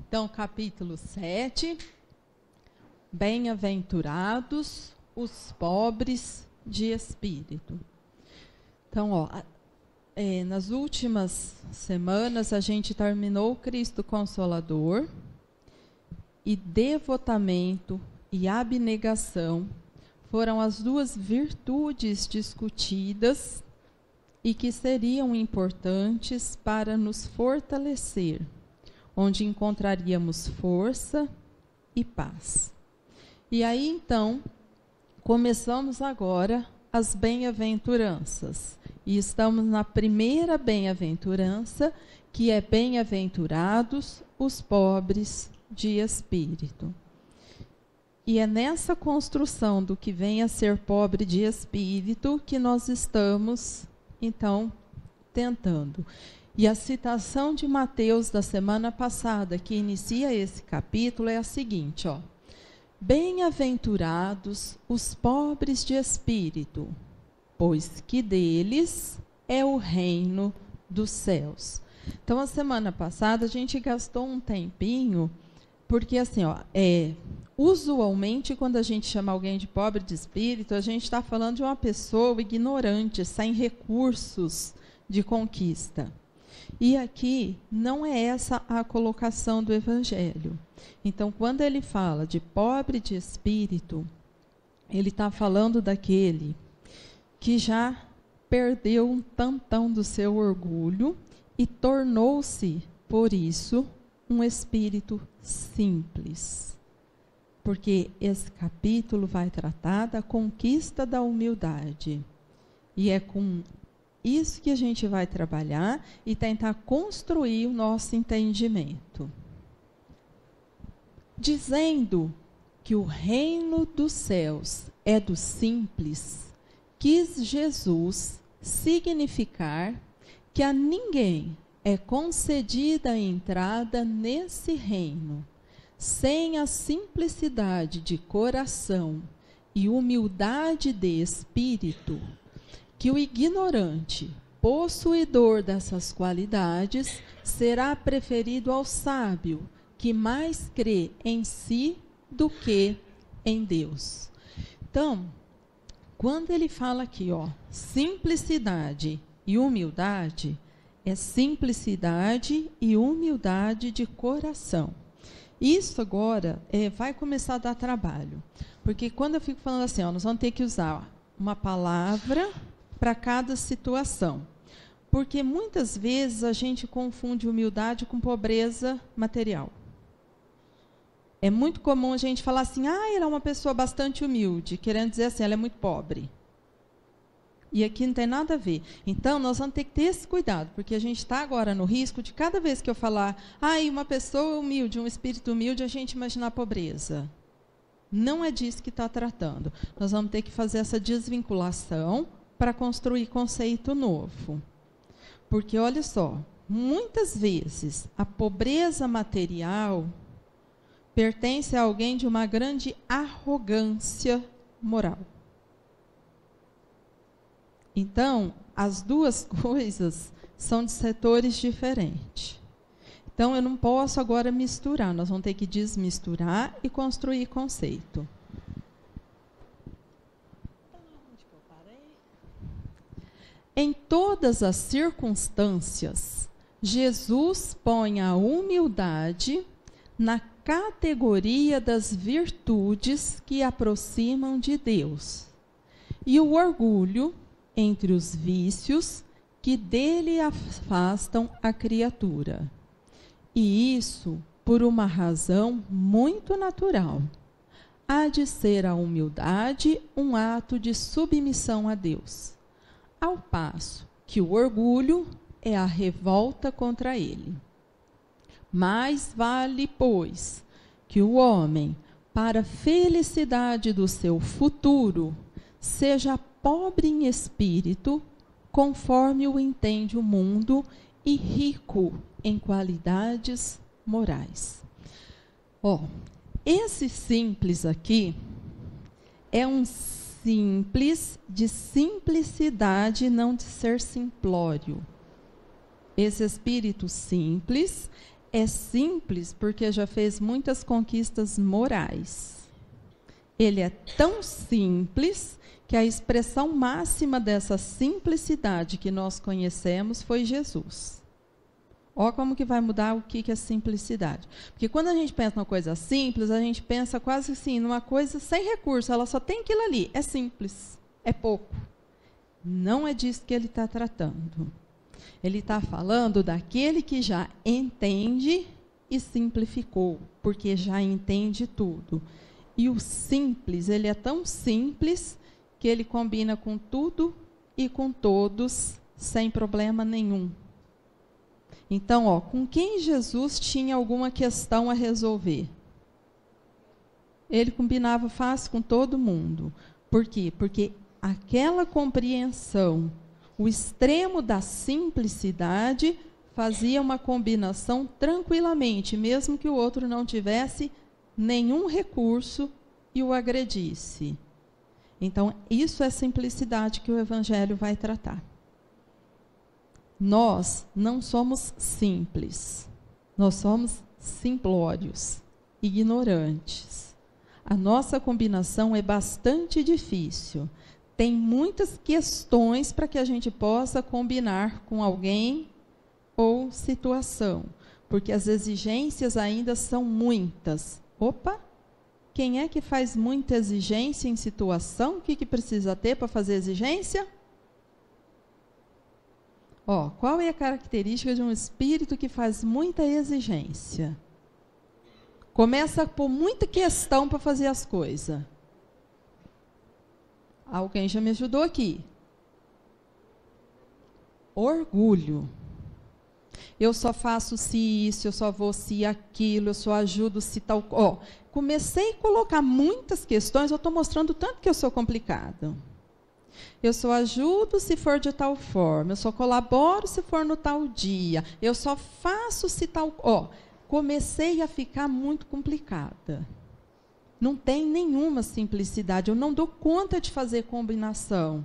Então, capítulo 7. Bem-aventurados os pobres de espírito. Então, nas últimas semanas, a gente terminou o Cristo Consolador, e devotamento e abnegação foram as duas virtudes discutidas e que seriam importantes para nos fortalecer, onde encontraríamos força e paz. E aí, então, começamos agora as bem-aventuranças. E estamos na primeira bem-aventurança, que é bem-aventurados os pobres de espírito. E é nessa construção do que vem a ser pobre de espírito que nós estamos, então, tentando. E a citação de Mateus da semana passada, que inicia esse capítulo, é a seguinte, Bem-aventurados os pobres de espírito, pois que deles é o reino dos céus. Então, a semana passada, a gente gastou um tempinho, porque assim, usualmente, quando a gente chama alguém de pobre de espírito, a gente está falando de uma pessoa ignorante, sem recursos de conquista. E aqui não é essa a colocação do Evangelho. Então, quando ele fala de pobre de espírito, ele está falando daquele que já perdeu um tantão do seu orgulho e tornou-se, por isso, um espírito simples. Porque esse capítulo vai tratar da conquista da humildade. E é com isso que a gente vai trabalhar e tentar construir o nosso entendimento. Dizendo que o reino dos céus é dos simples, quis Jesus significar que a ninguém é concedida a entrada nesse reino sem a simplicidade de coração e humildade de espírito, que o ignorante, possuidor dessas qualidades, será preferido ao sábio, que mais crê em si do que em Deus. Então, quando ele fala aqui, simplicidade e humildade, é simplicidade e humildade de coração. Isso agora vai começar a dar trabalho, porque quando eu fico falando assim, nós vamos ter que usar uma palavra para cada situação, porque muitas vezes a gente confunde humildade com pobreza material. É muito comum a gente falar assim, ela é uma pessoa bastante humilde, querendo dizer assim, ela é muito pobre. E aqui não tem nada a ver. Então, nós vamos ter que ter esse cuidado, porque a gente está agora no risco de, cada vez que eu falar, uma pessoa humilde, um espírito humilde, a gente imaginar pobreza. Não é disso que está tratando. Nós vamos ter que fazer essa desvinculação para construir conceito novo. Porque, olha só, muitas vezes a pobreza material pertence a alguém de uma grande arrogância moral. Então, as duas coisas são de setores diferentes. Então, eu não posso agora misturar, nós vamos ter que desmisturar e construir conceito. Em todas as circunstâncias, Jesus põe a humildade na categoria das virtudes que aproximam de Deus, e o orgulho entre os vícios que dele afastam a criatura. E isso por uma razão muito natural. Há de ser a humildade um ato de submissão a Deus, ao passo que o orgulho é a revolta contra ele. Mais vale, pois, que o homem, para a felicidade do seu futuro, seja pobre em espírito, conforme o entende o mundo, e rico em qualidades morais. Esse simples aqui é um simples de simplicidade, não de ser simplório. Esse espírito simples é simples porque já fez muitas conquistas morais. Ele é tão simples que a expressão máxima dessa simplicidade que nós conhecemos foi Jesus. Olha como que vai mudar o que é simplicidade. Porque quando a gente pensa numa coisa simples, a gente pensa quase assim, numa coisa sem recurso, ela só tem aquilo ali, é simples, é pouco. Não é disso que ele está tratando. Ele está falando daquele que já entende e simplificou, porque já entende tudo. E o simples, ele é tão simples que ele combina com tudo e com todos, sem problema nenhum. Então, com quem Jesus tinha alguma questão a resolver? Ele combinava fácil com todo mundo. Por quê? Porque aquela compreensão, o extremo da simplicidade, fazia uma combinação tranquilamente, mesmo que o outro não tivesse nenhum recurso e o agredisse. Então, isso é simplicidade que o Evangelho vai tratar. Nós não somos simples, nós somos simplórios, ignorantes. A nossa combinação é bastante difícil. Tem muitas questões para que a gente possa combinar com alguém ou situação, porque as exigências ainda são muitas. Opa! Quem é que faz muita exigência em situação? O que precisa ter para fazer exigência? Qual é a característica de um espírito que faz muita exigência? Começa a pôr muita questão para fazer as coisas. Alguém já me ajudou aqui. Orgulho. Eu só faço se isso, eu só vou se aquilo, eu só ajudo se tal... comecei a colocar muitas questões, eu estou mostrando tanto que eu sou complicado. Eu só ajudo se for de tal forma, eu só colaboro se for no tal dia, eu só faço se tal... comecei a ficar muito complicada. Não tem nenhuma simplicidade, eu não dou conta de fazer combinação.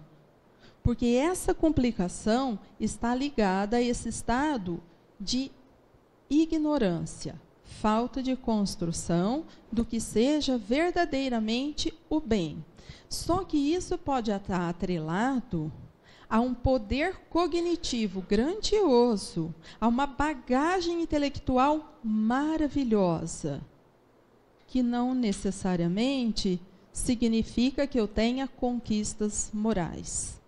Porque essa complicação está ligada a esse estado de ignorância, falta de construção do que seja verdadeiramente o bem. Só que isso pode estar atrelado a um poder cognitivo grandioso, a uma bagagem intelectual maravilhosa, que não necessariamente significa que eu tenha conquistas morais.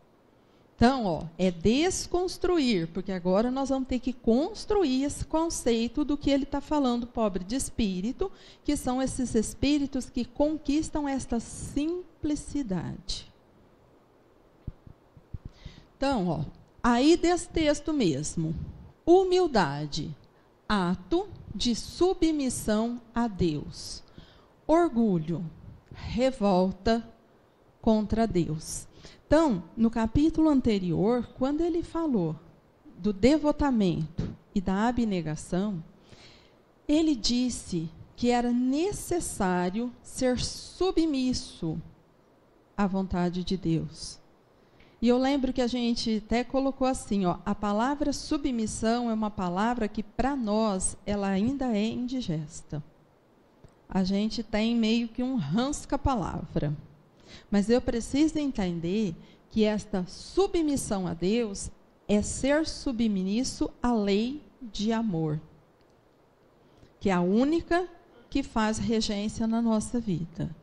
Então, é desconstruir, porque agora nós vamos ter que construir esse conceito do que ele está falando, pobre de espírito, que são esses espíritos que conquistam esta simplicidade. Então, aí desse texto mesmo, humildade, ato de submissão a Deus. Orgulho, revolta contra Deus. Então, no capítulo anterior, quando ele falou do devotamento e da abnegação, ele disse que era necessário ser submisso à vontade de Deus. E eu lembro que a gente até colocou assim, a palavra submissão é uma palavra que, para nós, ela ainda é indigesta. A gente tem meio que um ranço com a palavra. Mas eu preciso entender que esta submissão a Deus é ser submisso à lei de amor, que é a única que faz regência na nossa vida.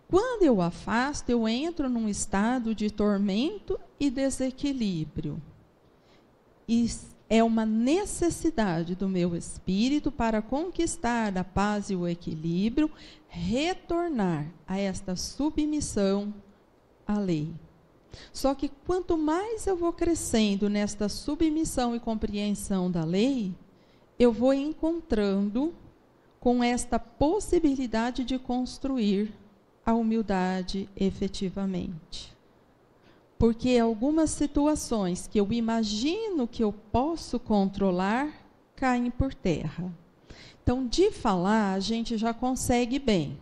Quando eu afasto, eu entro num estado de tormento e desequilíbrio. E é uma necessidade do meu espírito para conquistar a paz e o equilíbrio, retornar a esta submissão à lei. Só que quanto mais eu vou crescendo nesta submissão e compreensão da lei, eu vou encontrando com esta possibilidade de construir a humildade efetivamente. Porque algumas situações que eu imagino que eu posso controlar, caem por terra. Então, de falar, a gente já consegue bem.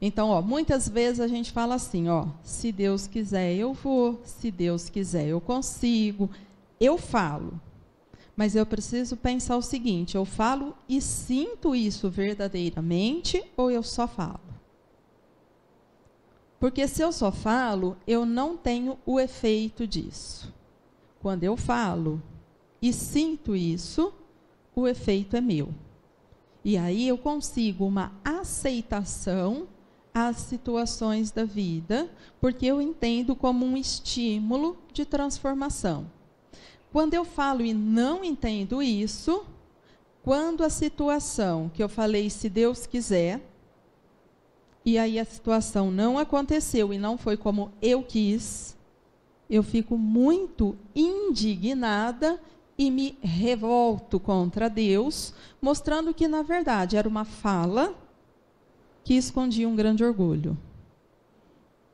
Então, muitas vezes a gente fala assim, se Deus quiser eu vou, se Deus quiser eu consigo, eu falo. Mas eu preciso pensar o seguinte: eu falo e sinto isso verdadeiramente ou eu só falo? Porque se eu só falo, eu não tenho o efeito disso. Quando eu falo e sinto isso, o efeito é meu. E aí eu consigo uma aceitação às situações da vida, porque eu entendo como um estímulo de transformação. Quando eu falo e não entendo isso, quando a situação que eu falei, se Deus quiser, e aí a situação não aconteceu e não foi como eu quis, eu fico muito indignada e me revolto contra Deus, mostrando que, na verdade, era uma fala que escondia um grande orgulho.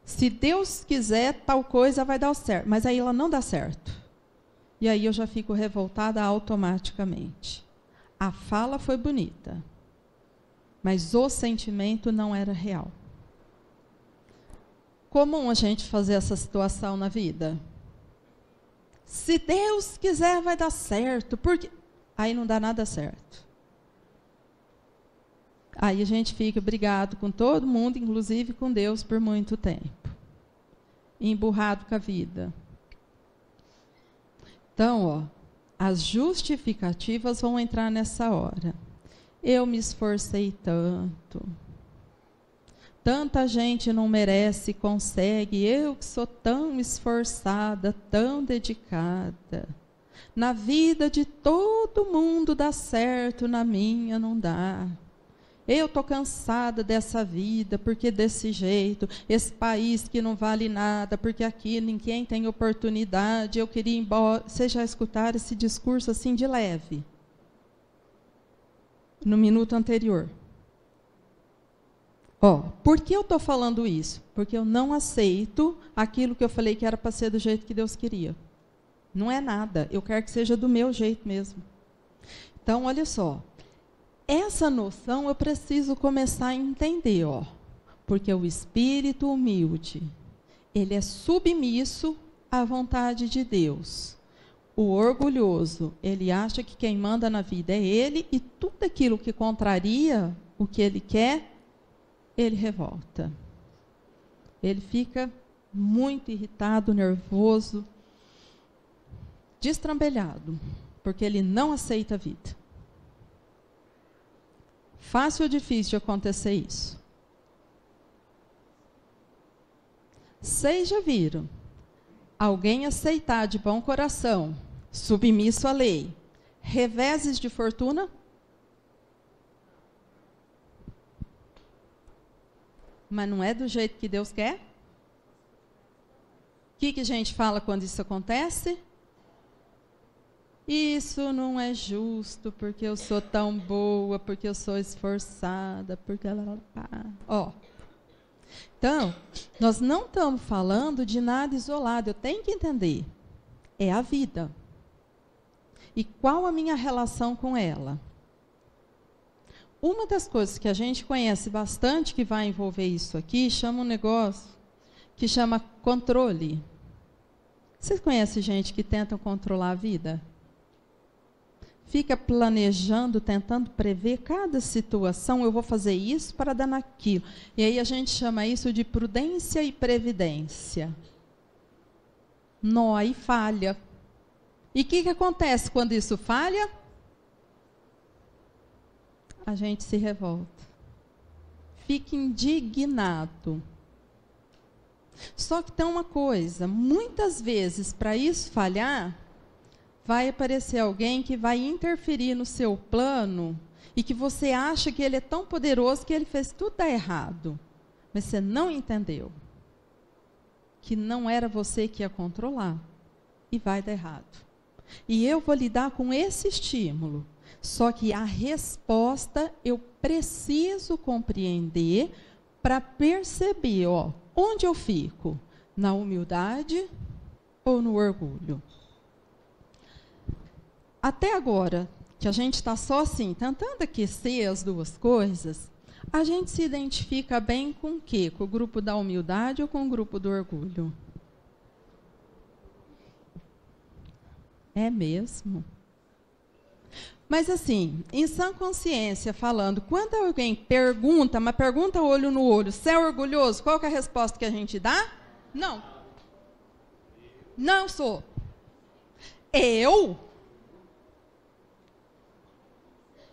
Se Deus quiser, tal coisa vai dar certo, mas aí ela não dá certo. E aí eu já fico revoltada automaticamente. A fala foi bonita, mas o sentimento não era real. Comum a gente fazer essa situação na vida. Se Deus quiser, vai dar certo, porque aí não dá nada certo. Aí a gente fica brigado com todo mundo, inclusive com Deus, por muito tempo. Emburrado com a vida. Então, ó, as justificativas vão entrar nessa hora. Eu me esforcei tanto. Tanta gente não merece, consegue. Eu que sou tão esforçada, tão dedicada. Na vida de todo mundo dá certo, na minha não dá. Eu estou cansada dessa vida, porque desse jeito, esse país que não vale nada, porque aqui ninguém tem oportunidade, eu queria ir embora. Vocês já escutaram esse discurso assim de leve? No minuto anterior. Ó, por que eu estou falando isso? Porque eu não aceito aquilo que eu falei que era para ser do jeito que Deus queria. Não é nada, eu quero que seja do meu jeito mesmo. Então, olha só. Essa noção eu preciso começar a entender, ó, porque o espírito humilde, ele é submisso à vontade de Deus. O orgulhoso, ele acha que quem manda na vida é ele, e tudo aquilo que contraria o que ele quer, ele revolta. Ele fica muito irritado, nervoso, destrambelhado, porque ele não aceita a vida. Fácil ou difícil de acontecer isso? Vocês já viram alguém aceitar de bom coração, submisso à lei, reveses de fortuna? Mas não é do jeito que Deus quer? O que a gente fala quando isso acontece? Isso não é justo, porque eu sou tão boa, porque eu sou esforçada, porque ela... Ó. Então, nós não estamos falando de nada isolado, eu tenho que entender. É a vida. E qual a minha relação com ela? Uma das coisas que a gente conhece bastante que vai envolver isso aqui, chama um negócio que chama controle. Vocês conhecem gente que tenta controlar a vida? Fica planejando, tentando prever cada situação, eu vou fazer isso para dar naquilo. E aí a gente chama isso de prudência e previdência. Nó, aí falha. E o que acontece quando isso falha? A gente se revolta. Fica indignado. Só que tem uma coisa, muitas vezes, para isso falhar, vai aparecer alguém que vai interferir no seu plano e que você acha que ele é tão poderoso que ele fez tudo dar errado. Mas você não entendeu que não era você que ia controlar e vai dar errado. E eu vou lidar com esse estímulo. Só que a resposta eu preciso compreender para perceber, ó, onde eu fico? Na humildade ou no orgulho? Até agora, que a gente está só assim, tentando aquecer as duas coisas, a gente se identifica bem com o quê? Com o grupo da humildade ou com o grupo do orgulho? É mesmo? Mas assim, em sã consciência, falando, quando alguém pergunta, mas pergunta olho no olho, você é orgulhoso? Qual que é a resposta que a gente dá? Não. Não sou. Eu?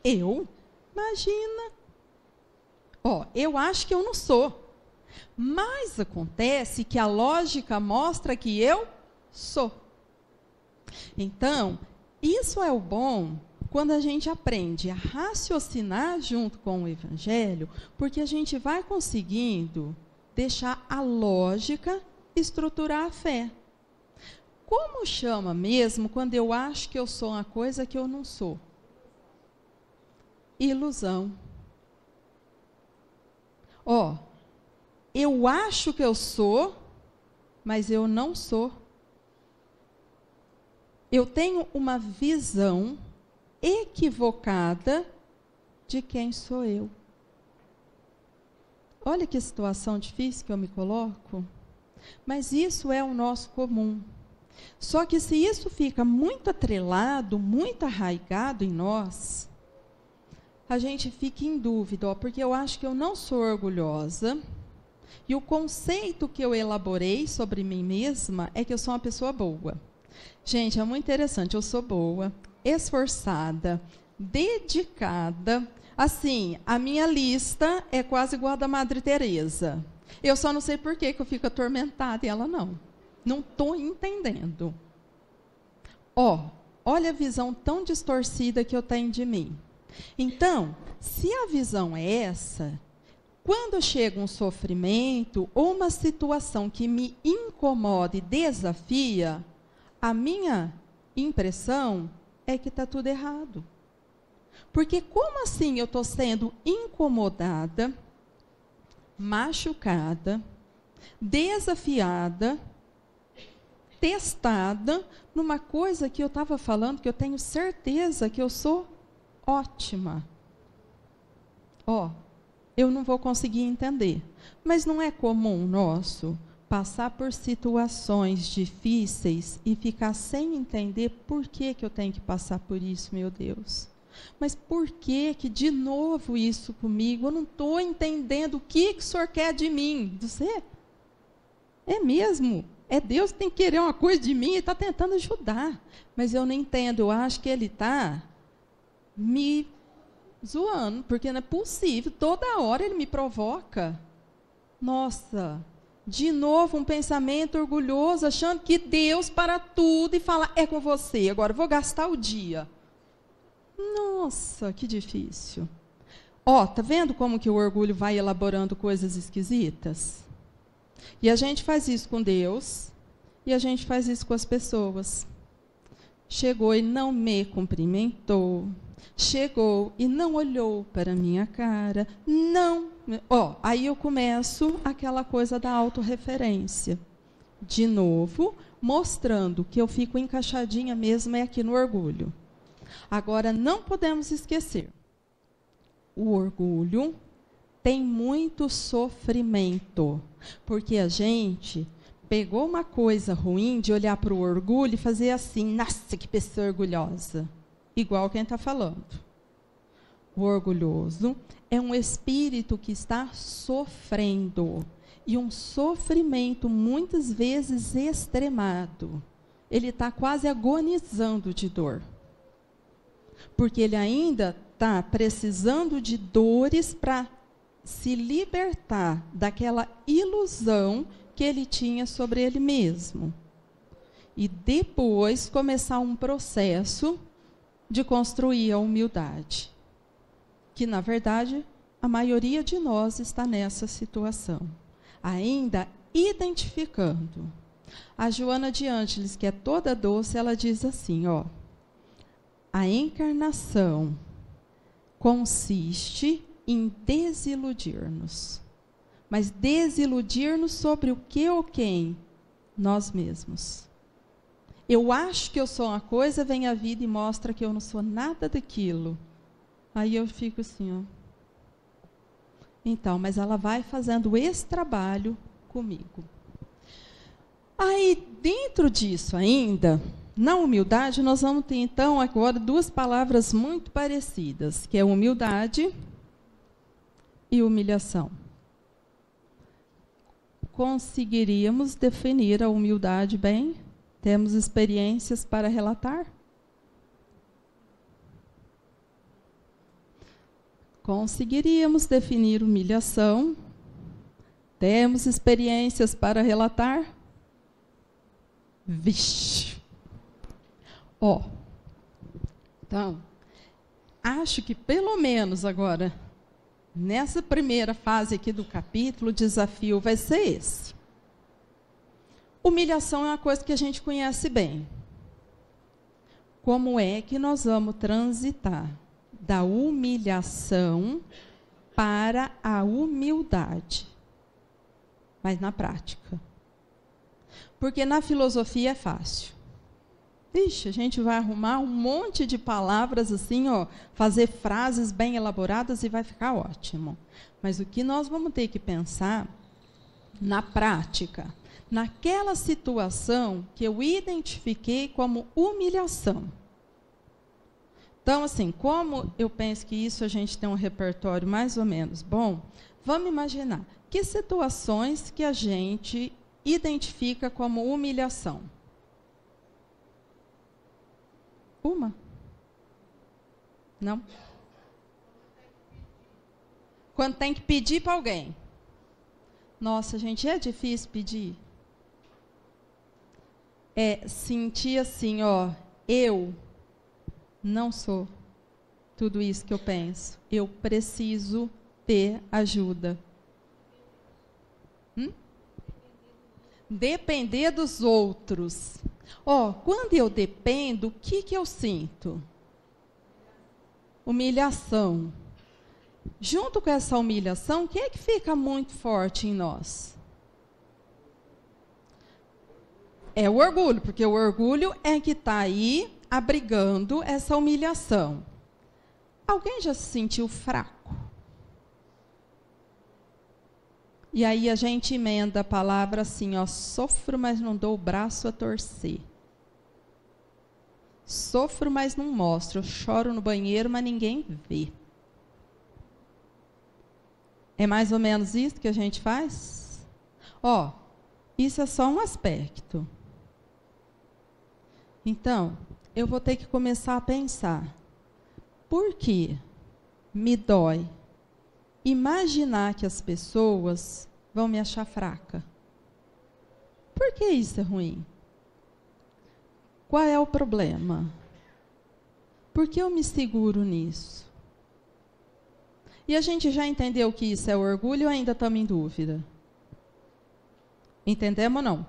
Imagina. Eu acho que eu não sou. Mas acontece que a lógica mostra que eu sou. Então, isso é o bom quando a gente aprende a raciocinar junto com o Evangelho, porque a gente vai conseguindo deixar a lógica estruturar a fé. Como chama mesmo quando eu acho que eu sou uma coisa que eu não sou? Ilusão. Eu acho que eu sou, mas eu não sou. Eu tenho uma visão equivocada de quem sou eu. Olha que situação difícil que eu me coloco. Mas isso é o nosso comum. Só que se isso fica muito atrelado, muito arraigado em nós, a gente fica em dúvida, porque eu acho que eu não sou orgulhosa, e o conceito que eu elaborei sobre mim mesma é que eu sou uma pessoa boa. Gente, é muito interessante, eu sou boa, esforçada, dedicada. Assim, a minha lista é quase igual a da Madre Teresa. Eu só não sei por que eu fico atormentada e ela não. Não estou entendendo. Olha a visão tão distorcida que eu tenho de mim. Então, se a visão é essa, quando chega um sofrimento ou uma situação que me incomoda e desafia, a minha impressão é que está tudo errado. Porque como assim eu estou sendo incomodada, machucada, desafiada, testada numa coisa que eu estava falando, que eu tenho certeza que eu sou ótima? Eu não vou conseguir entender. Mas não é comum nosso passar por situações difíceis e ficar sem entender por que eu tenho que passar por isso, meu Deus? Mas por que de novo isso comigo? Eu não estou entendendo o que o Senhor quer de mim. Você? É mesmo? É Deus que tem que querer uma coisa de mim e está tentando ajudar. Mas eu não entendo, eu acho que Ele está me zoando, porque não é possível, toda hora Ele me provoca. Nossa, de novo um pensamento orgulhoso, achando que Deus para tudo e fala, é com você, agora eu vou gastar o dia. Nossa, que difícil. Tá vendo como que o orgulho vai elaborando coisas esquisitas? E a gente faz isso com Deus, e a gente faz isso com as pessoas. Chegou e não me cumprimentou, chegou e não olhou para a minha cara, não. Aí eu começo aquela coisa da autorreferência. De novo, mostrando que eu fico encaixadinha mesmo é aqui no orgulho. Agora, não podemos esquecer, o orgulho tem muito sofrimento, porque a gente pegou uma coisa ruim de olhar para o orgulho e fazer assim, nossa, que pessoa orgulhosa. Igual quem está falando. O orgulhoso é um espírito que está sofrendo. E um sofrimento, muitas vezes, extremado. Ele está quase agonizando de dor. Porque ele ainda está precisando de dores para se libertar daquela ilusão que ele tinha sobre ele mesmo. E depois começar um processo de construir a humildade. Que, na verdade, a maioria de nós está nessa situação. Ainda identificando. A Joana de Ângeles, que é toda doce, ela diz assim, a encarnação consiste em desiludir-nos. Mas desiludir-nos sobre o que ou quem? Nós mesmos. Eu acho que eu sou uma coisa, vem a vida e mostra que eu não sou nada daquilo. Aí eu fico assim, Então, mas ela vai fazendo esse trabalho comigo. Aí, dentro disso ainda, Na humildade, nós vamos ter, então, agora duas palavras muito parecidas, que é humildade e humilhação. Conseguiríamos definir a humildade bem? Temos experiências para relatar? Conseguiríamos definir humilhação? Temos experiências para relatar? Vixe! Então, acho que pelo menos agora, nessa primeira fase aqui do capítulo, o desafio vai ser esse. Humilhação é uma coisa que a gente conhece bem. Como é que nós vamos transitar da humilhação para a humildade? Mas na prática. Porque na filosofia é fácil. Ixi, a gente vai arrumar um monte de palavras assim, fazer frases bem elaboradas e vai ficar ótimo. Mas o que nós vamos ter que pensar na prática, naquela situação que eu identifiquei como humilhação. Então, assim, como eu penso que isso a gente tem um repertório mais ou menos bom, vamos imaginar que situações que a gente identifica como humilhação. Uma? Não? Quando tem que pedir para alguém. Nossa, gente, é difícil pedir. É sentir assim, eu não sou tudo isso que eu penso. Eu preciso ter ajuda. Depender dos outros. Quando eu dependo, o que eu sinto? Humilhação. Junto com essa humilhação, o que é que fica muito forte em nós? É o orgulho, porque o orgulho é que está aí abrigando essa humilhação. Alguém já se sentiu fraco? E aí a gente emenda a palavra assim, sofro, mas não dou o braço a torcer. Sofro, mas não mostro. Eu choro no banheiro, mas ninguém vê. É mais ou menos isso que a gente faz? Isso é só um aspecto. Então, eu vou ter que começar a pensar. Por que me dói imaginar que as pessoas vão me achar fraca? Por que isso é ruim? Qual é o problema? Por que eu me seguro nisso? E a gente já entendeu que isso é orgulho ou ainda estamos em dúvida? Entendemos ou não?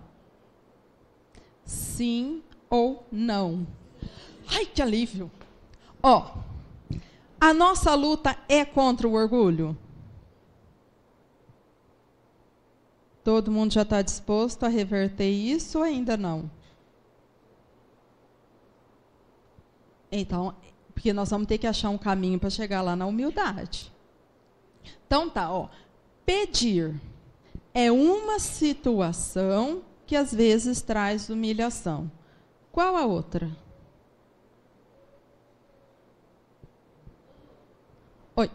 Sim ou não? Ai, que alívio! A nossa luta é contra o orgulho? Todo mundo já está disposto a reverter isso ou ainda não? Então, porque nós vamos ter que achar um caminho para chegar lá na humildade. Então tá, pedir é uma situação que às vezes traz humilhação. Qual a outra? Oi.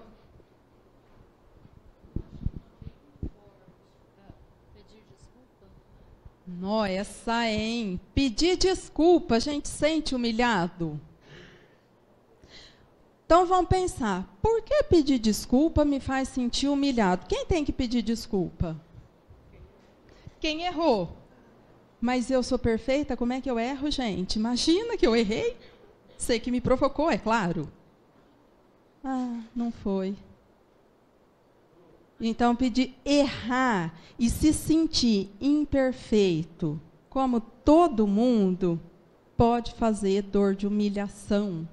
Pedir desculpa? Essa, hein? Pedir desculpa, a gente sente humilhado. Então vamos pensar, por que pedir desculpa me faz sentir humilhado? Quem tem que pedir desculpa? Quem errou. Mas eu sou perfeita, como é que eu erro, gente? Imagina que eu errei. Sei que me provocou, é claro. Não foi. Então, errar e se sentir imperfeito, como todo mundo, pode fazer dor de humilhação.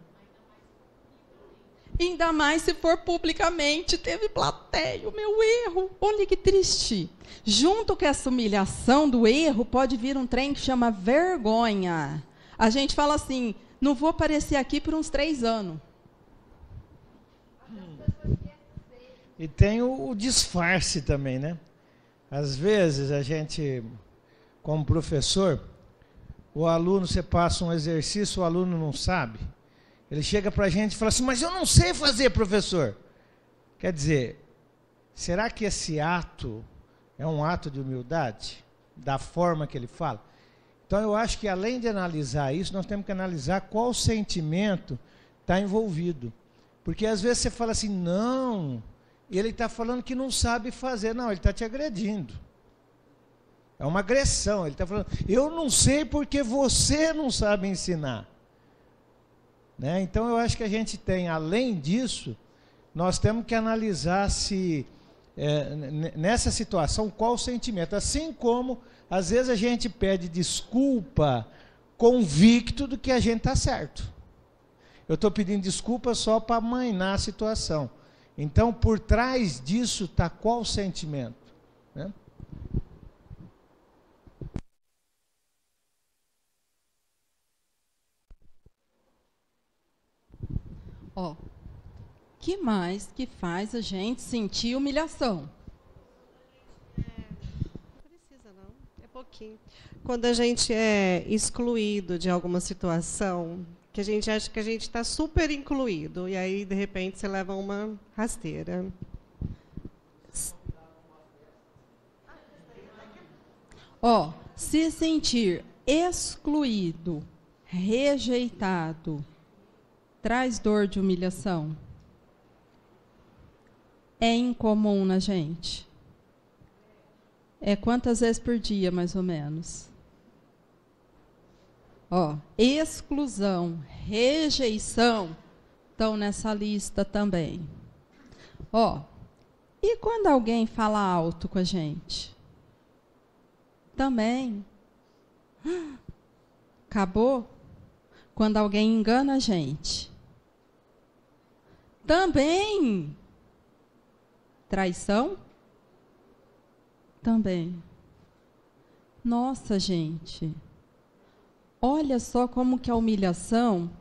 Ainda mais se for publicamente, teve plateia, o meu erro. Olha que triste. Junto com essa humilhação do erro, pode vir um trem que chama vergonha. A gente fala assim, não vou aparecer aqui por uns 3 anos. E tem o disfarce também, né? Às vezes a gente, como professor, o aluno, você passa um exercício, o aluno não sabe. Ele chega para a gente e fala assim, mas eu não sei fazer, professor. Quer dizer, será que esse ato é um ato de humildade? Da forma que ele fala? Então eu acho que além de analisar isso, nós temos que analisar qual sentimento está envolvido. Porque às vezes você fala assim, não, ele está falando que não sabe fazer. Não, ele está te agredindo. É uma agressão. Ele está falando, eu não sei porque você não sabe ensinar. Né? Então eu acho que a gente tem, além disso, nós temos que analisar se, nessa situação, qual o sentimento. Assim como, às vezes, a gente pede desculpa convicto do que a gente está certo. Eu estou pedindo desculpa só para amainar a situação. Então, por trás disso está qual o sentimento? Né? Ó, que mais que faz a gente sentir humilhação? Não precisa não, é pouquinho. Quando a gente é excluído de alguma situação, que a gente acha que a gente está super incluído, e aí, de repente, você leva uma rasteira. Ó, se sentir excluído, rejeitado, traz dor de humilhação? É incomum na gente? É quantas vezes por dia, mais ou menos? Ó, exclusão, rejeição estão nessa lista também. Ó, e quando alguém fala alto com a gente? Também. Acabou? Quando alguém engana a gente? Também. Traição? Também. Nossa, gente. Olha só como que a humilhação,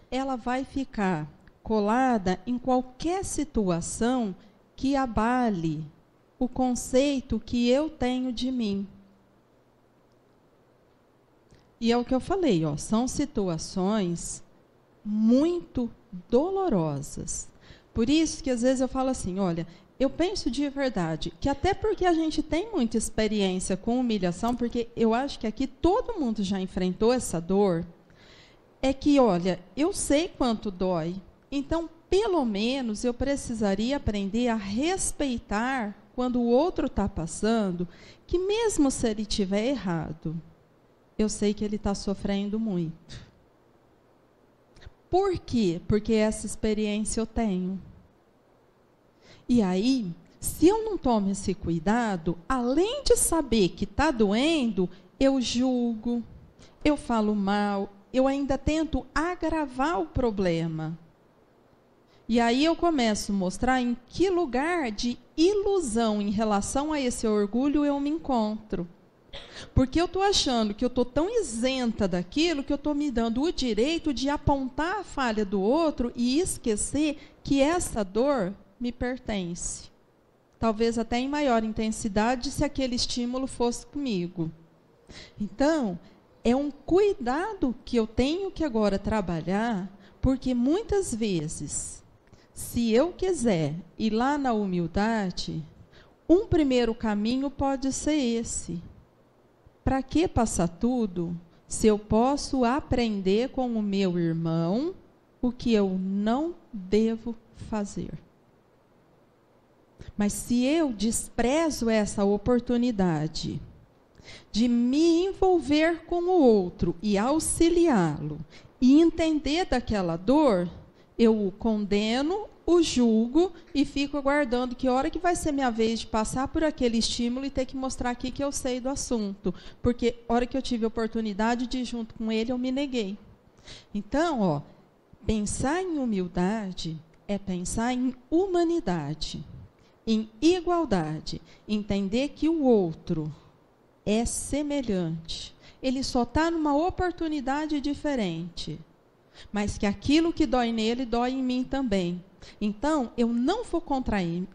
ela vai ficar colada em qualquer situação que abale o conceito que eu tenho de mim. E é o que eu falei, ó, são situações muito dolorosas. Por isso que às vezes eu falo assim, olha, eu penso de verdade que até porque a gente tem muita experiência com humilhação, porque eu acho que aqui todo mundo já enfrentou essa dor, é que, olha, eu sei quanto dói, então, pelo menos, eu precisaria aprender a respeitar quando o outro está passando, que mesmo se ele estiver errado, eu sei que ele está sofrendo muito. Por quê? Porque essa experiência eu tenho. E aí, se eu não tomo esse cuidado, além de saber que está doendo, eu julgo, eu falo mal, eu ainda tento agravar o problema. E aí eu começo a mostrar em que lugar de ilusão em relação a esse orgulho eu me encontro. Porque eu estou achando que eu estou tão isenta daquilo que eu estou me dando o direito de apontar a falha do outro e esquecer que essa dor me pertence. Talvez até em maior intensidade se aquele estímulo fosse comigo. Então, é um cuidado que eu tenho que agora trabalhar, porque muitas vezes, se eu quiser ir lá na humildade, um primeiro caminho pode ser esse. Para que passar tudo, se eu posso aprender com o meu irmão o que eu não devo fazer? Mas se eu desprezo essa oportunidade de me envolver com o outro e auxiliá-lo e entender daquela dor, eu o condeno, o julgo e fico aguardando que hora que vai ser minha vez de passar por aquele estímulo e ter que mostrar aqui que eu sei do assunto. Porque a hora que eu tive a oportunidade de ir junto com ele, eu me neguei. Então, ó, pensar em humildade é pensar em humanidade, em igualdade, entender que o outro é semelhante. Ele só está numa oportunidade diferente, mas que aquilo que dói nele, dói em mim também. Então, eu não vou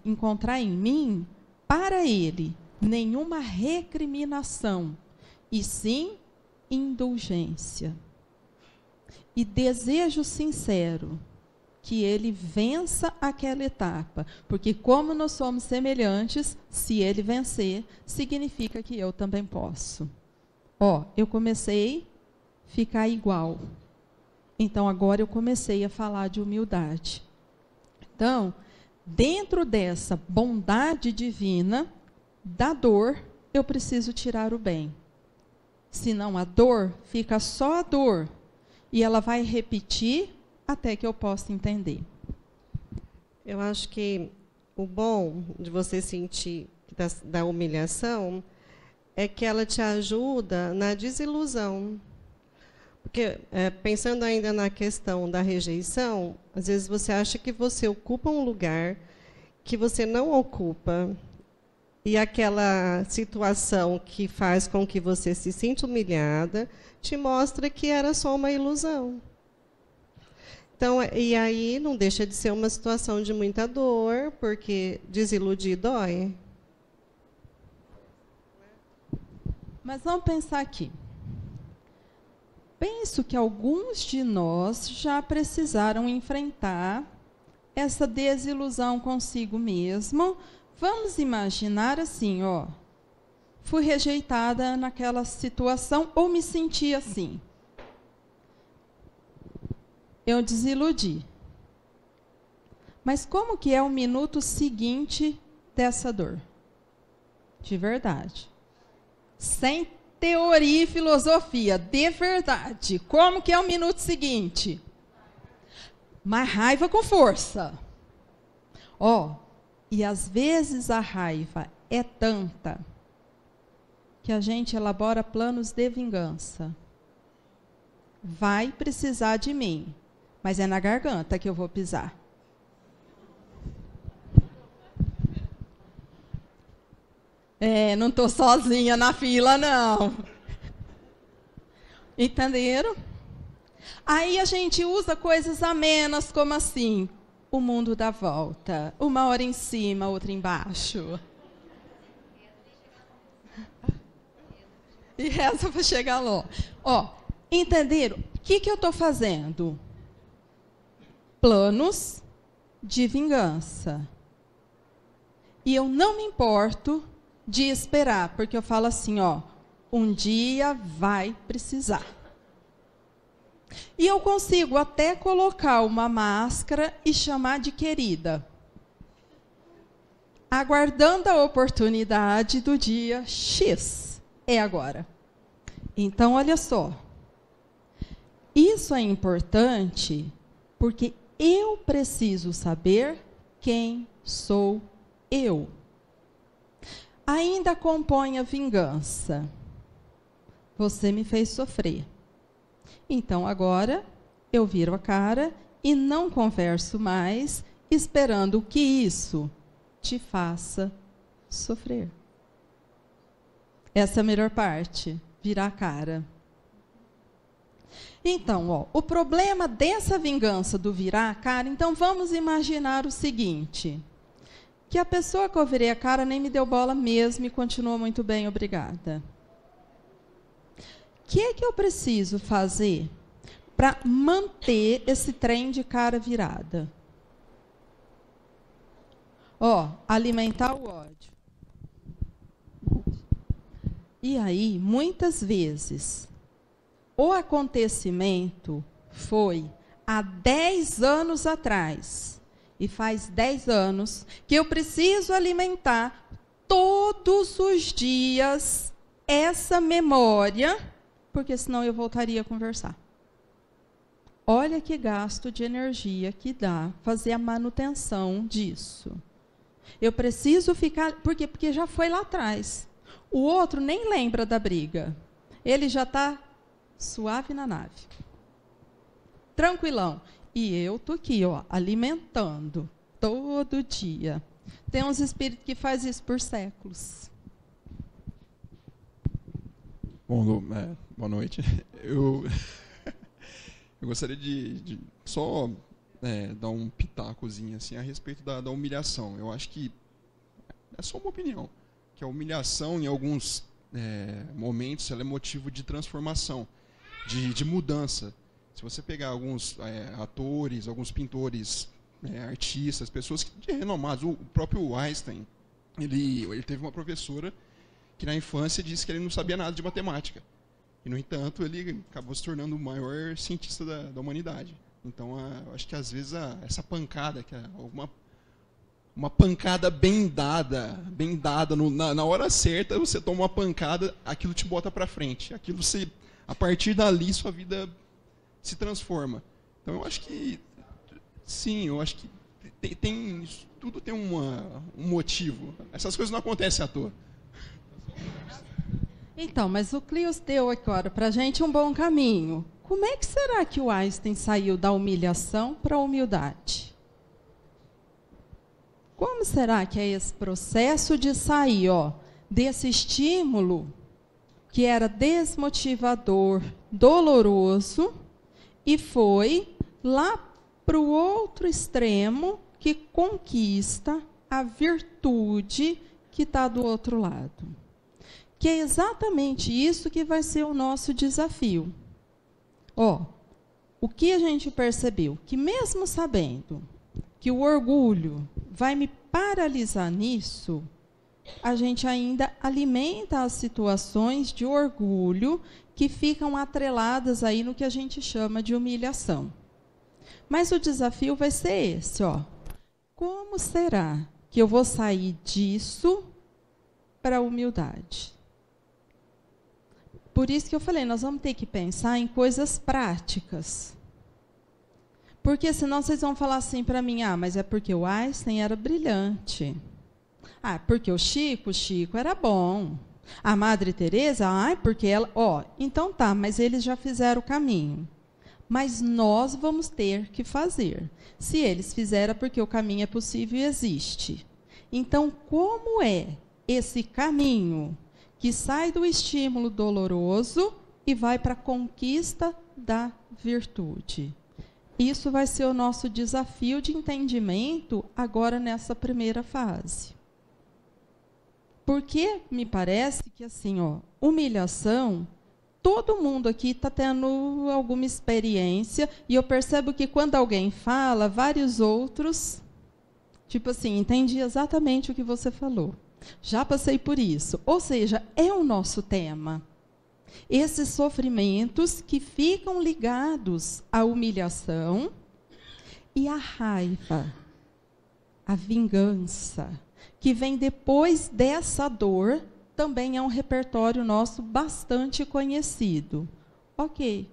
encontrar em mim, para ele, nenhuma recriminação, e sim indulgência e desejo sincero que ele vença aquela etapa, porque como nós somos semelhantes, se ele vencer, significa que eu também posso. Eu comecei a ficar igual. Então, agora eu comecei a falar de humildade. Então, dentro dessa bondade divina, da dor, eu preciso tirar o bem. Senão a dor fica só a dor. E ela vai repetir até que eu possa entender. Eu acho que o bom de você sentir da humilhação é que ela te ajuda na desilusão. Porque, pensando ainda na questão da rejeição, às vezes você acha que você ocupa um lugar que você não ocupa, e aquela situação que faz com que você se sinta humilhada, te mostra que era só uma ilusão. Então, e aí não deixa de ser uma situação de muita dor, porque desiludir dói. Mas vamos pensar aqui. Penso que alguns de nós já precisaram enfrentar essa desilusão consigo mesmo. Vamos imaginar assim, fui rejeitada naquela situação ou me senti assim. Eu desiludi. Mas como que é o minuto seguinte dessa dor? De verdade. Sem teoria e filosofia, de verdade. Como que é o minuto seguinte? Mas raiva com força. E às vezes a raiva é tanta que a gente elabora planos de vingança. Vai precisar de mim, mas é na garganta que eu vou pisar. Não estou sozinha na fila, não. Entenderam? Aí a gente usa coisas amenas, como assim, o mundo dá volta, uma hora em cima, outra embaixo. E reza para chegar lá. Entenderam? O que eu estou fazendo? Planos de vingança. E eu não me importo de esperar, porque eu falo assim, um dia vai precisar. E eu consigo até colocar uma máscara e chamar de querida, aguardando a oportunidade do dia X. É agora. Então, olha só. Isso é importante porque eu preciso saber quem sou eu. Ainda compõe a vingança. Você me fez sofrer. Então, agora, eu viro a cara e não converso mais, esperando que isso te faça sofrer. Essa é a melhor parte, virar a cara. Então, o problema dessa vingança do virar a cara, então vamos imaginar o seguinte, que a pessoa que eu virei a cara nem me deu bola mesmo e continuou muito bem, obrigada. O que eu preciso fazer para manter esse trem de cara virada? Alimentar o ódio. E aí, muitas vezes, o acontecimento foi há 10 anos atrás. E faz 10 anos que eu preciso alimentar todos os dias essa memória, porque senão eu voltaria a conversar. Olha que gasto de energia que dá fazer a manutenção disso. Eu preciso ficar... Porque já foi lá atrás. O outro nem lembra da briga. Ele já está suave na nave. Tranquilão. E eu estou aqui, alimentando todo dia. Tem uns espíritos que fazem isso por séculos. Bom, boa noite. Eu gostaria de só dar um pitacozinho assim, a respeito da humilhação. Eu acho que é só uma opinião, que a humilhação em alguns momentos, ela é motivo de transformação, de mudança. Se você pegar alguns atores, alguns pintores, artistas, pessoas renomadas, o próprio Einstein, ele teve uma professora que na infância disse que ele não sabia nada de matemática. E, no entanto, ele acabou se tornando o maior cientista da humanidade. Então, eu acho que às vezes essa pancada, que é uma pancada bem dada na hora certa, você toma uma pancada, aquilo te bota para frente. Aquilo a partir dali, sua vida se transforma. Então, eu acho que sim, eu acho que tudo tem um motivo. Essas coisas não acontecem à toa. Então, mas o Cleus deu agora para a gente um bom caminho. Como é que será que o Einstein saiu da humilhação para a humildade? Como será que é esse processo de sair desse estímulo que era desmotivador, doloroso, e foi lá para o outro extremo que conquista a virtude que está do outro lado? Que é exatamente isso que vai ser o nosso desafio. O que a gente percebeu? Que mesmo sabendo que o orgulho vai me paralisar nisso, a gente ainda alimenta as situações de orgulho que ficam atreladas aí no que a gente chama de humilhação. Mas o desafio vai ser esse, Como será que eu vou sair disso para a humildade? Por isso que eu falei, nós vamos ter que pensar em coisas práticas. Porque senão vocês vão falar assim para mim, mas é porque o Einstein era brilhante. Porque o Chico era bom. A Madre Teresa, porque ela... então tá, mas eles já fizeram o caminho. Mas nós vamos ter que fazer. Se eles fizeram, é porque o caminho é possível e existe. Então, como é esse caminho que sai do estímulo doloroso e vai para a conquista da virtude? Isso vai ser o nosso desafio de entendimento agora nessa primeira fase. Porque me parece que, assim, humilhação, todo mundo aqui está tendo alguma experiência, e eu percebo que quando alguém fala, vários outros, tipo assim, entendi exatamente o que você falou. Já passei por isso. Ou seja, é o nosso tema. Esses sofrimentos que ficam ligados à humilhação e à raiva, à vingança, que vem depois dessa dor, também é um repertório nosso bastante conhecido. Ok.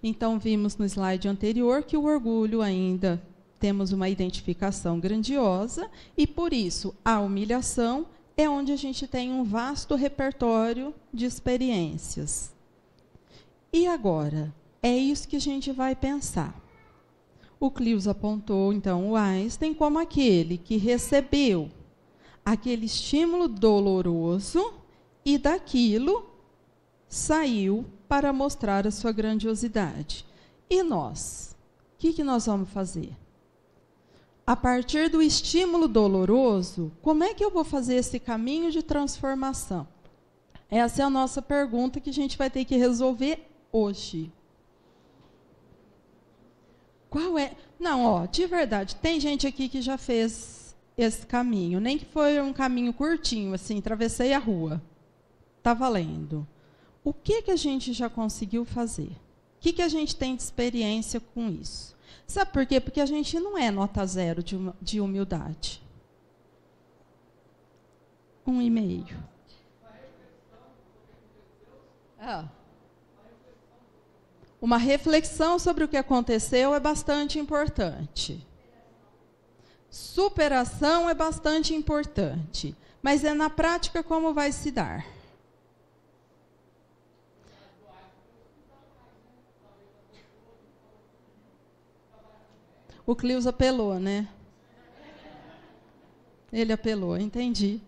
Então, vimos no slide anterior que o orgulho ainda temos uma identificação grandiosa, e, por isso, a humilhação é onde a gente tem um vasto repertório de experiências. E agora? É isso que a gente vai pensar. O Cleus apontou, então, o Einstein como aquele que recebeu aquele estímulo doloroso e daquilo saiu para mostrar a sua grandiosidade. E nós? O que nós vamos fazer? A partir do estímulo doloroso, como é que eu vou fazer esse caminho de transformação? Essa é a nossa pergunta que a gente vai ter que resolver hoje. Qual é? Não, de verdade, tem gente aqui que já fez esse caminho, nem que foi um caminho curtinho, assim, atravessei a rua. Está valendo. O que a gente já conseguiu fazer? O que a gente tem de experiência com isso? Sabe por quê? Porque a gente não é nota zero de humildade. 1,5. Uma reflexão sobre o que aconteceu é bastante importante. Superação é bastante importante. Mas é na prática como vai se dar. O Cleus apelou, né? Ele apelou, entendi.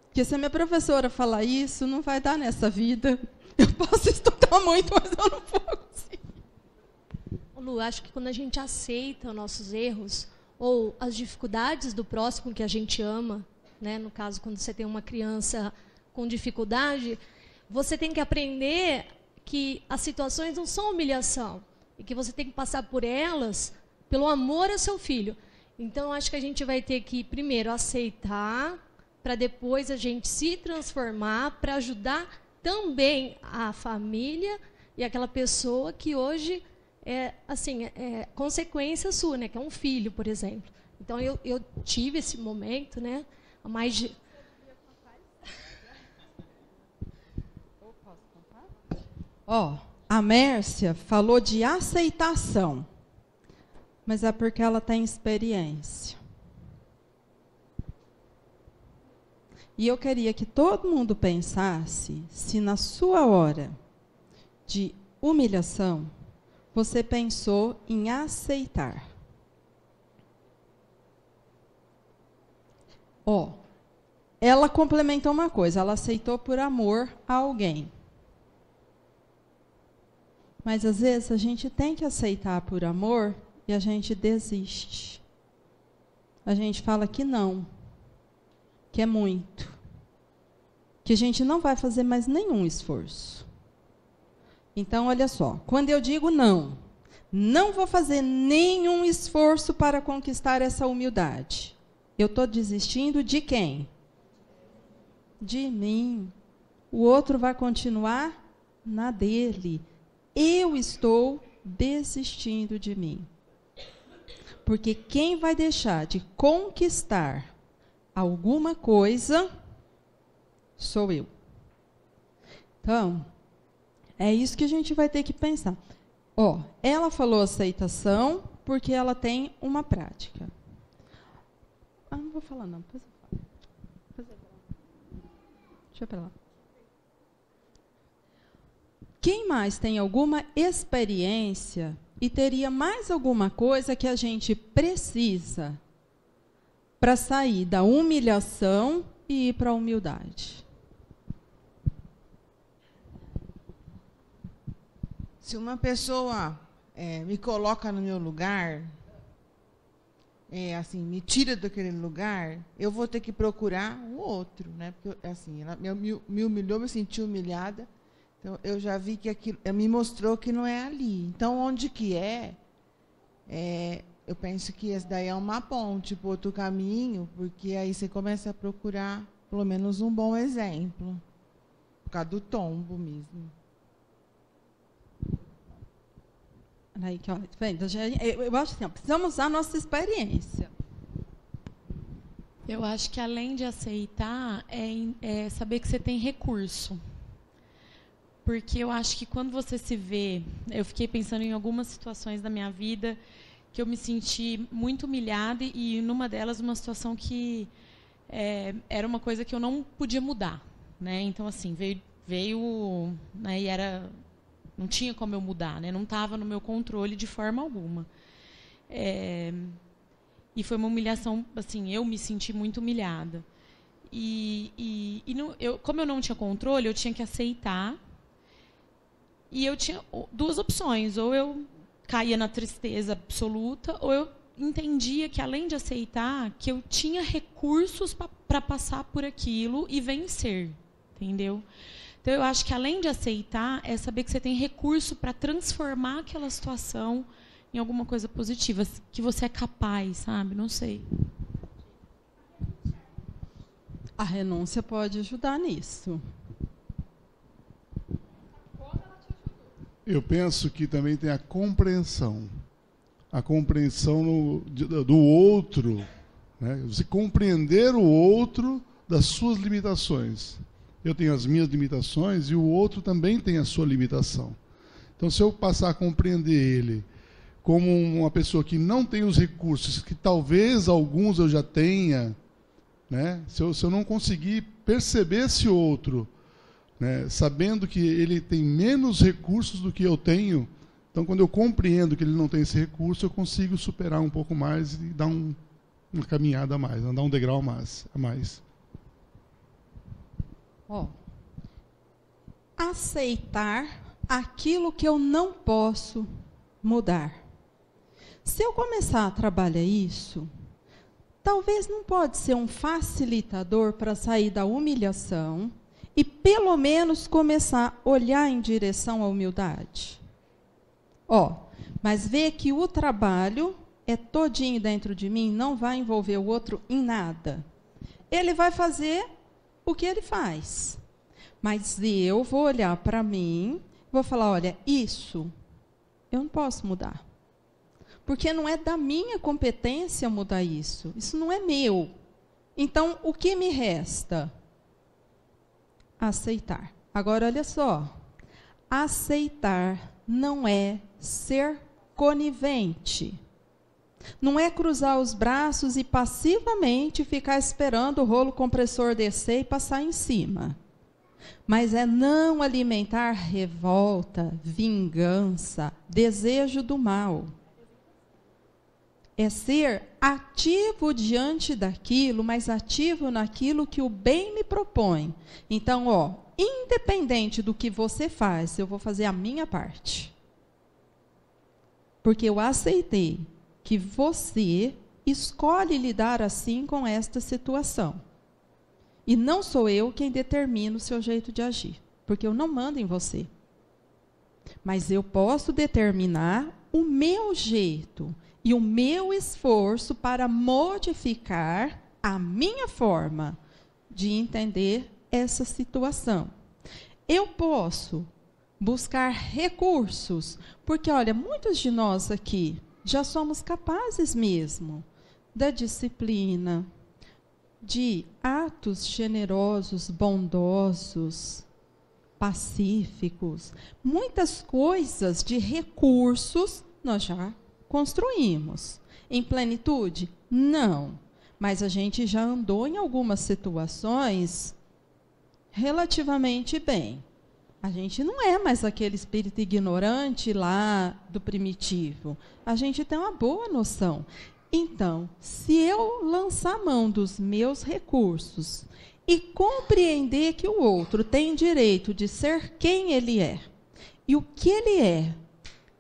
Porque se a minha professora falar isso, não vai dar nessa vida. Eu posso estudar muito, mas eu não vou conseguir. Lu, acho que quando a gente aceita os nossos erros, ou as dificuldades do próximo que a gente ama, né? No caso, quando você tem uma criança com dificuldade, você tem que aprender que as situações não são humilhação e que você tem que passar por elas pelo amor ao seu filho. Então, acho que a gente vai ter que, primeiro, aceitar, para depois a gente se transformar, para ajudar também a família e aquela pessoa que hoje é consequência sua, né? Que é um filho, por exemplo. Então, eu tive esse momento, né? Há mais de... A Mércia falou de aceitação, mas é porque ela tem experiência. E eu queria que todo mundo pensasse se na sua hora de humilhação, você pensou em aceitar. Ela complementou uma coisa, ela aceitou por amor a alguém. Mas, às vezes, a gente tem que aceitar por amor e a gente desiste. A gente fala que não, que é muito, que a gente não vai fazer mais nenhum esforço. Então, olha só, quando eu digo não, não vou fazer nenhum esforço para conquistar essa humildade, eu estou desistindo de quem? De mim. O outro vai continuar na dele. Eu estou desistindo de mim. Porque quem vai deixar de conquistar alguma coisa sou eu. Então, é isso que a gente vai ter que pensar. Ela falou aceitação porque ela tem uma prática. Não vou falar não, depois eu falo. Deixa eu para lá. Quem mais tem alguma experiência e teria mais alguma coisa que a gente precisa para sair da humilhação e ir para a humildade? Se uma pessoa me coloca no meu lugar, assim, me tira daquele lugar, eu vou ter que procurar o outro, né? Porque assim, ela me humilhou, me senti humilhada. Então, eu já vi que aquilo me mostrou que não é ali. Então, onde que eu penso que esse daí é uma ponte para outro caminho, porque aí você começa a procurar, pelo menos, um bom exemplo, por causa do tombo mesmo. Aí, eu acho assim, precisamos usar a nossa experiência. Eu acho que, além de aceitar, é saber que você tem recurso. Porque eu acho que quando você se vê... Eu fiquei pensando em algumas situações da minha vida que eu me senti muito humilhada e, numa delas, uma situação que era uma coisa que eu não podia mudar, né? Então, assim, veio né, e não tinha como eu mudar, né? Não estava no meu controle de forma alguma. E foi uma humilhação, assim, eu me senti muito humilhada. Como eu não tinha controle, eu tinha que aceitar. E eu tinha duas opções, ou eu caía na tristeza absoluta, ou eu entendia que, além de aceitar, que eu tinha recursos para passar por aquilo e vencer, entendeu? Então, eu acho que, além de aceitar, é saber que você tem recurso para transformar aquela situação em alguma coisa positiva, que você é capaz, sabe? Não sei. A renúncia pode ajudar nisso. Eu penso que também tem a compreensão do outro, né? Você compreender o outro das suas limitações. Eu tenho as minhas limitações e o outro também tem a sua limitação. Então, se eu passar a compreender ele como uma pessoa que não tem os recursos, que talvez alguns eu já tenha, né? Se eu não conseguir perceber esse outro, né, sabendo que ele tem menos recursos do que eu tenho, então, quando eu compreendo que ele não tem esse recurso, eu consigo superar um pouco mais e dar uma caminhada a mais, andar um degrau a mais. Aceitar aquilo que eu não posso mudar. Se eu começar a trabalhar isso, talvez não pode ser um facilitador para sair da humilhação e pelo menos começar a olhar em direção à humildade. Mas ver que o trabalho é todinho dentro de mim, não vai envolver o outro em nada. Ele vai fazer o que ele faz. Mas eu vou olhar para mim, vou falar, olha, isso eu não posso mudar. Porque não é da minha competência mudar isso. Isso não é meu. Então, o que me resta? Aceitar. Agora, olha só. Aceitar não é ser conivente. Não é cruzar os braços e passivamente ficar esperando o rolo compressor descer e passar em cima. Mas é não alimentar revolta, vingança, desejo do mal. É ser ativo diante daquilo, mas ativo naquilo que o bem me propõe. Então, independente do que você faz, eu vou fazer a minha parte. Porque eu aceitei que você escolhe lidar assim com esta situação. E não sou eu quem determina o seu jeito de agir, porque eu não mando em você. Mas eu posso determinar o meu jeito e o meu esforço para modificar a minha forma de entender essa situação. Eu posso buscar recursos, porque, olha, muitos de nós aqui já somos capazes mesmo da disciplina, de atos generosos, bondosos, pacíficos. Muitas coisas de recursos nós já construímos. Em plenitude? Não. Mas a gente já andou em algumas situações relativamente bem. A gente não é mais aquele espírito ignorante lá do primitivo. A gente tem uma boa noção. Então, se eu lançar mão dos meus recursos e compreender que o outro tem direito de ser quem ele é, e o que ele é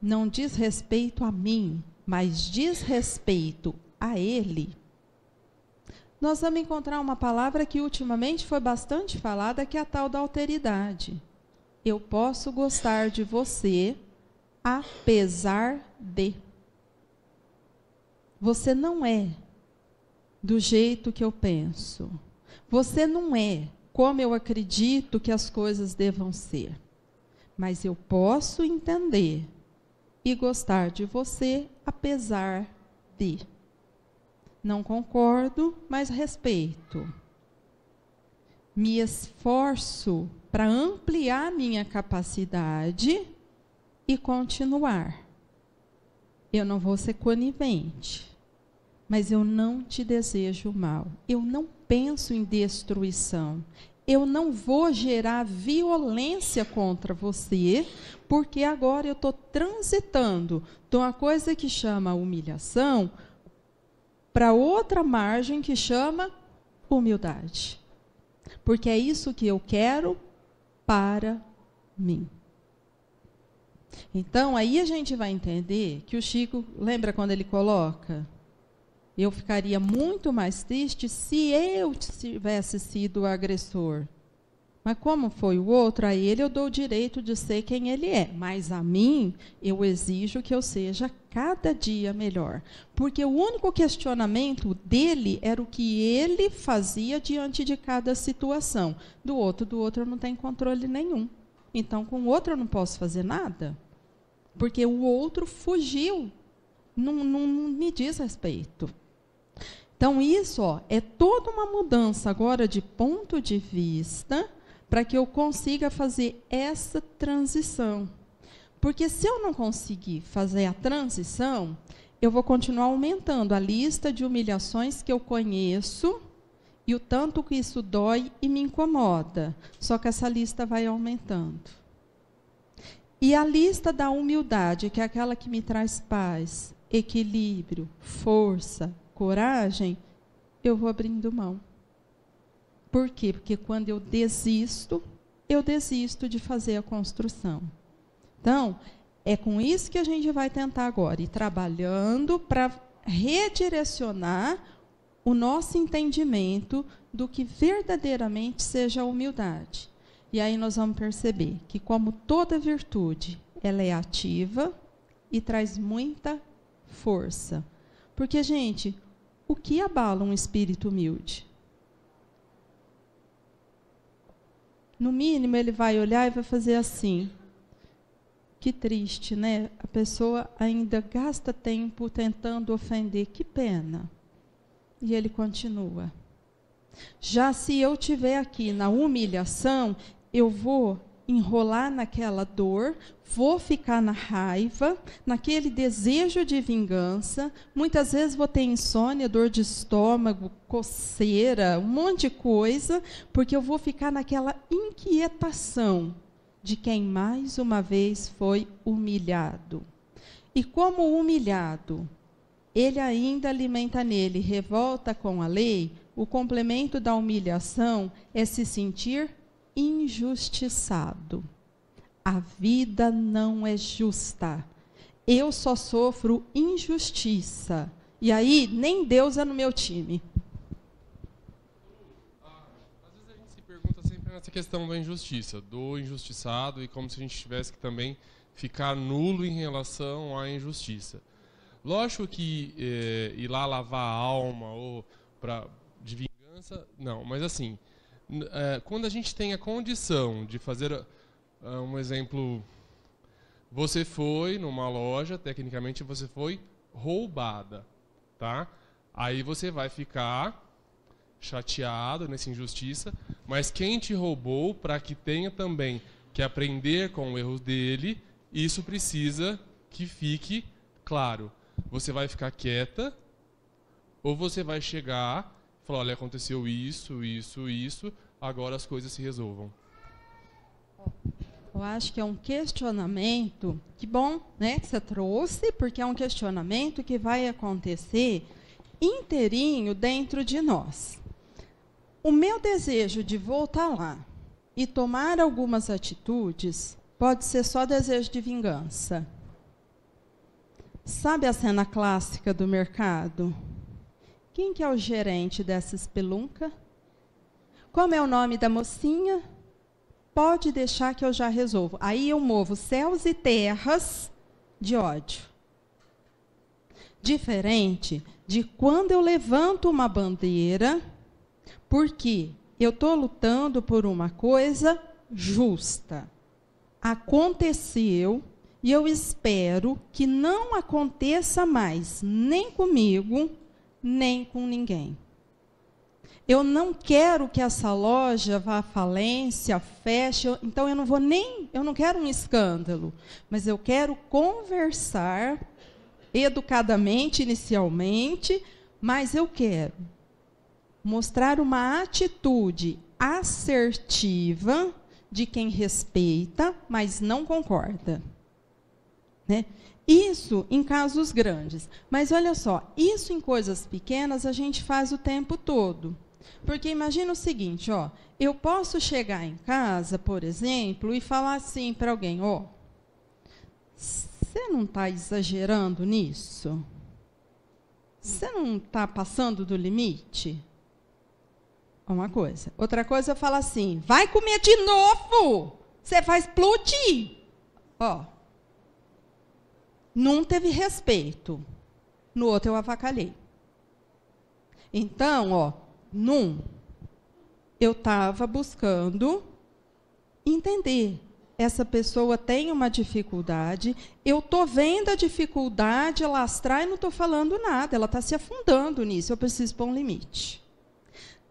não diz respeito a mim, mas diz respeito a ele, nós vamos encontrar uma palavra que ultimamente foi bastante falada, que é a tal da alteridade. Eu posso gostar de você apesar de. Você não é do jeito que eu penso. Você não é como eu acredito que as coisas devam ser. Mas eu posso entender e gostar de você apesar de. Não concordo, mas respeito. Me esforço para ampliar minha capacidade e continuar. Eu não vou ser conivente, mas eu não te desejo mal. Eu não penso em destruição. Eu não vou gerar violência contra você, porque agora eu estou transitando de uma coisa que chama humilhação para outra margem que chama humildade. Porque é isso que eu quero para mim. Então, aí a gente vai entender que o Chico, lembra quando ele coloca? Eu ficaria muito mais triste se eu tivesse sido o agressor. Mas como foi o outro, a ele eu dou o direito de ser quem ele é. Mas a mim, eu exijo que eu seja cada dia melhor. Porque o único questionamento dele era o que ele fazia diante de cada situação. Do outro eu não tenho controle nenhum. Então, com o outro eu não posso fazer nada. Porque o outro fugiu. Não me diz respeito. Então, isso é toda uma mudança agora de ponto de vista para que eu consiga fazer essa transição. Porque se eu não conseguir fazer a transição, eu vou continuar aumentando a lista de humilhações que eu conheço e o tanto que isso dói e me incomoda. Só que essa lista vai aumentando. E a lista da humildade, que é aquela que me traz paz, equilíbrio, força, coragem, eu vou abrindo mão. Por quê? Porque quando eu desisto de fazer a construção. Então, é com isso que a gente vai tentar agora, ir trabalhando para redirecionar o nosso entendimento do que verdadeiramente seja a humildade. E aí nós vamos perceber que, como toda virtude, ela é ativa e traz muita força. Porque, gente, o que abala um espírito humilde? No mínimo, ele vai olhar e vai fazer assim. Que triste, né? A pessoa ainda gasta tempo tentando ofender. Que pena. E ele continua. Já se eu estiver aqui na humilhação, eu vou enrolar naquela dor, vou ficar na raiva, naquele desejo de vingança. Muitas vezes vou ter insônia, dor de estômago, coceira, um monte de coisa, porque eu vou ficar naquela inquietação de quem mais uma vez foi humilhado. E como humilhado, ele ainda alimenta nele revolta com a lei, o complemento da humilhação é se sentir injustiçado. A vida não é justa. Eu só sofro injustiça. E aí, nem Deus é no meu time. Às vezes a gente se pergunta sempre nessa questão da injustiça, do injustiçado, e como se a gente tivesse que também ficar nulo em relação à injustiça. Lógico que ir lá lavar a alma ou de vingança, não, mas assim, quando a gente tem a condição de fazer um exemplo, você foi numa loja, tecnicamente você foi roubada, tá? Aí você vai ficar chateado nessa injustiça, mas quem te roubou, para que tenha também que aprender com o erro dele, isso precisa que fique claro. Você vai ficar quieta ou você vai chegar e falar, olha, aconteceu isso, agora as coisas se resolvam? Eu acho que é um questionamento, que bom, né, que você trouxe, porque é um questionamento que vai acontecer inteirinho dentro de nós. O meu desejo de voltar lá e tomar algumas atitudes pode ser só desejo de vingança. Sabe a cena clássica do mercado? Quem que é o gerente dessa espelunca? Como é o nome da mocinha? Pode deixar que eu já resolvo. Aí eu movo céus e terras de ódio. Diferente de quando eu levanto uma bandeira, porque eu estou lutando por uma coisa justa. Aconteceu, e eu espero que não aconteça mais, nem comigo, nem com ninguém. Eu não quero que essa loja vá à falência, feche, então eu não quero um escândalo, mas eu quero conversar educadamente, inicialmente, mas eu quero mostrar uma atitude assertiva de quem respeita, mas não concorda. Né? Isso em casos grandes. Mas olha só, isso em coisas pequenas a gente faz o tempo todo. Porque imagina o seguinte, ó, eu posso chegar em casa, por exemplo, e falar assim para alguém, ó, você não está exagerando nisso? Você não está passando do limite? Uma coisa. Outra coisa, eu falo assim, vai comer de novo, você vai explodir. Ó, num teve respeito, no outro eu avacalhei. Então, ó, eu estava buscando entender. Essa pessoa tem uma dificuldade, eu estou vendo a dificuldade lastrar e não estou falando nada, ela está se afundando nisso, eu preciso pôr um limite.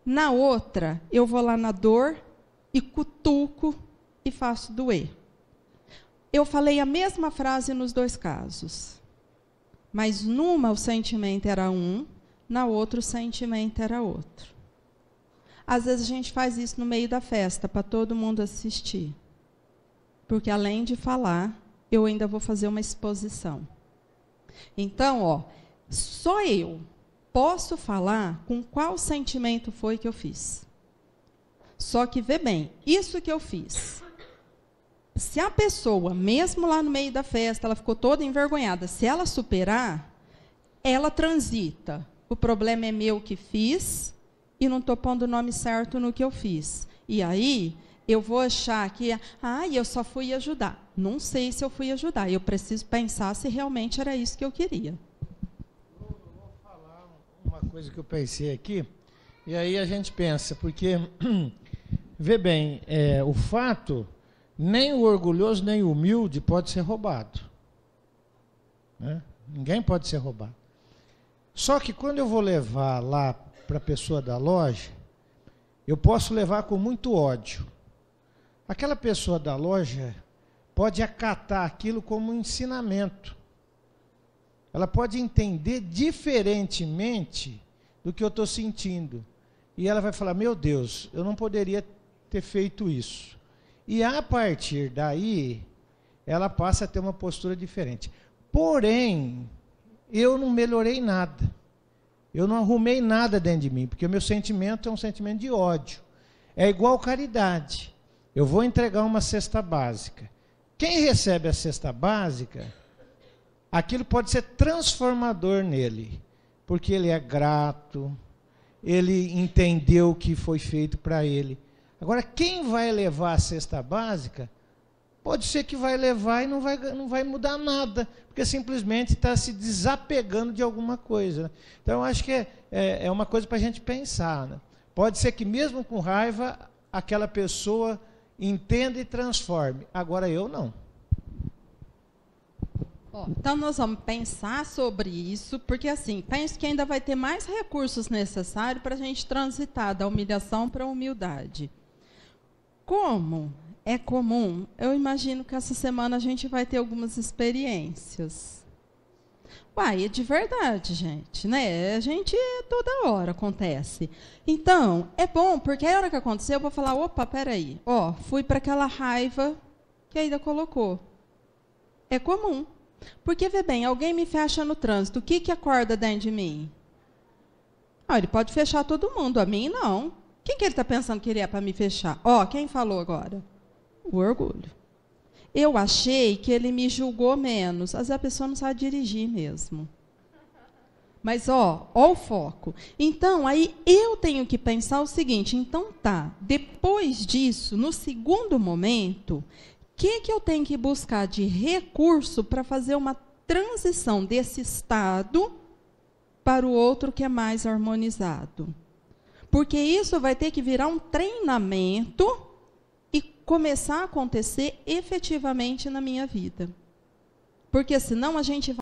Na outra, eu vou lá na dor e cutuco e faço doer. Eu falei a mesma frase nos dois casos, mas numa o sentimento era um, na outra o sentimento era outro. Às vezes a gente faz isso no meio da festa, para todo mundo assistir. Porque além de falar, eu ainda vou fazer uma exposição. Então, ó, só eu posso falar com qual sentimento foi que eu fiz. Só que, vê bem, isso que eu fiz. Se a pessoa, mesmo lá no meio da festa, ela ficou toda envergonhada, se ela superar, ela transita o problema é meu que fiz e não estou pondo o nome certo no que eu fiz. E aí, eu vou achar que, eu só fui ajudar. Não sei se eu fui ajudar. Eu preciso pensar se realmente era isso que eu queria. Eu vou falar uma coisa que eu pensei aqui, e aí a gente pensa, porque, vê bem, o fato, nem o orgulhoso, nem o humilde pode ser roubado. Né? Ninguém pode ser roubado. Só que quando eu vou levar lá para a pessoa da loja, eu posso levar com muito ódio. Aquela pessoa da loja pode acatar aquilo como um ensinamento. Ela pode entender diferentemente do que eu estou sentindo. E ela vai falar, meu Deus, eu não poderia ter feito isso. E a partir daí, ela passa a ter uma postura diferente. Porém, eu não melhorei nada. Eu não arrumei nada dentro de mim, porque o meu sentimento é um sentimento de ódio. É igual caridade. Eu vou entregar uma cesta básica. Quem recebe a cesta básica, aquilo pode ser transformador nele, porque ele é grato, ele entendeu o que foi feito para ele. Agora, quem vai levar a cesta básica, pode ser que vai levar e não vai mudar nada, porque simplesmente está se desapegando de alguma coisa. Né? Então, eu acho que é uma coisa para a gente pensar. Né? Pode ser que mesmo com raiva, aquela pessoa entenda e transforme. Agora, eu não. Então, nós vamos pensar sobre isso, porque, assim, penso que ainda vai ter mais recursos necessários para a gente transitar da humilhação para a humildade. Como é comum, eu imagino que essa semana a gente vai ter algumas experiências. É de verdade, gente, né? A gente, toda hora acontece. Então, é bom, porque a hora que aconteceu, eu vou falar, opa, peraí, fui para aquela raiva que ainda colocou. É comum. Porque, vê bem, alguém me fecha no trânsito, o que acorda dentro de mim? Ele pode fechar todo mundo, a mim não. Quem que ele está pensando que ele é para me fechar? Quem falou agora? O orgulho. Eu achei que ele me julgou menos. Às vezes a pessoa não sabe dirigir mesmo. Mas, o foco. Então, aí eu tenho que pensar o seguinte, então tá, depois disso, no segundo momento, o que eu tenho que buscar de recurso para fazer uma transição desse estado para o outro que é mais harmonizado? Porque isso vai ter que virar um treinamento e começar a acontecer efetivamente na minha vida. Porque senão a gente vai